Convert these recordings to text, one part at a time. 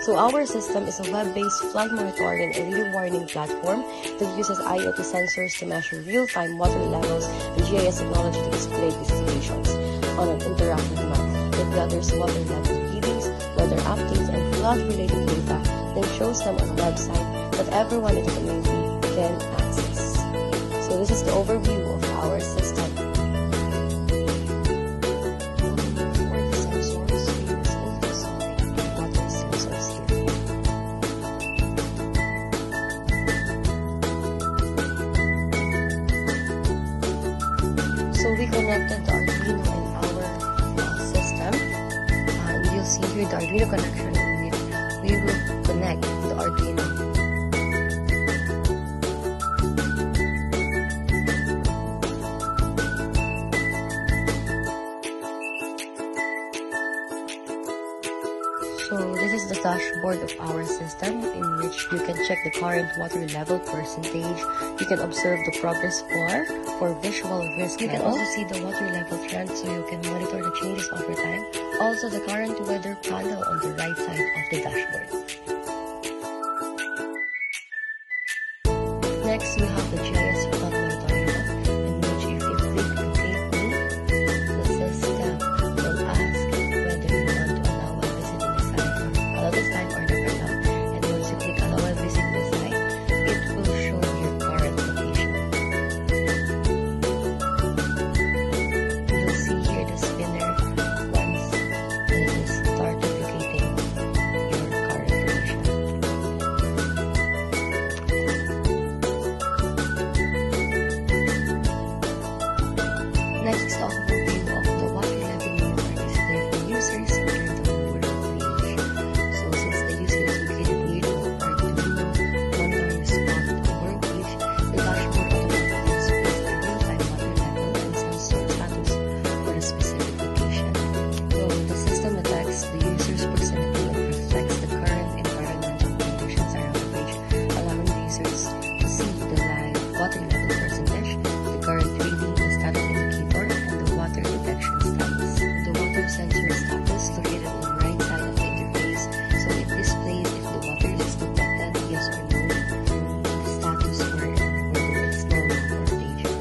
So our system is a web-based flood monitoring and early warning platform that uses IoT sensors to measure real-time water levels and GIS technology to display these situations on an interactive map. It gathers water level readings, weather updates, and flood-related data, then shows them on a website that everyone in the community can access. So this is the overview of our system. So we connected the Arduino in our system, and you'll see here the Arduino connection in which we will connect the Arduino. So this is the dashboard of our system in which you can check the current water level percentage. You can observe the progress bar for visual risk level. You can also see the water level trend so you can monitor the changes over time. Also the current weather panel on the right side of the dashboard. Next we have the GIS flood monitoring app, in which if you click Locate Me, the system will ask whether you want to allow while visiting the site or allow this time or never allow. And once you click allow while visiting the site, it will show your current location. You'll see here the spinner once it is started locating your current location. Next is the overview of the water level monitor display for users under the Google page. So since the user is located near the Arduino monitoring spot on the work page, the dashboard automatically displays the real-time water level and sensor status for a specific location. So the system detects the user's proximity and reflects the current environmental conditions around the page, allowing the users to see the live water level percentage, the current reading, the status indicator, and the water detection status. The water sensor status located on the right side of the interface, so it displays if the water is detected, yes or no, and the status for it, whether it's normal or danger.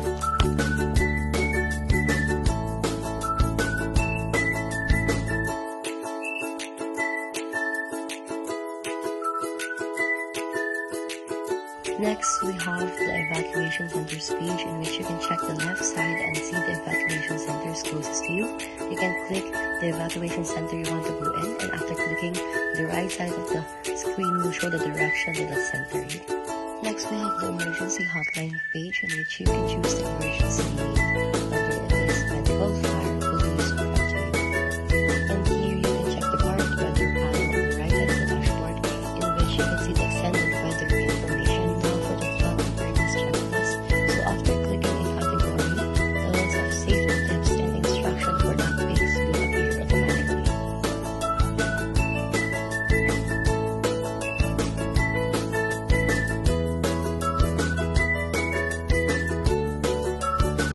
Next, we have the evacuation centers page, in which you can check the left side and see the evacuation centers closest to you. You can click the evacuation center you want to go in, and after clicking, the right side of the screen will show the direction to the center. Next, we have the emergency hotline page, in which you can choose the emergency need, whether it is medical, fire,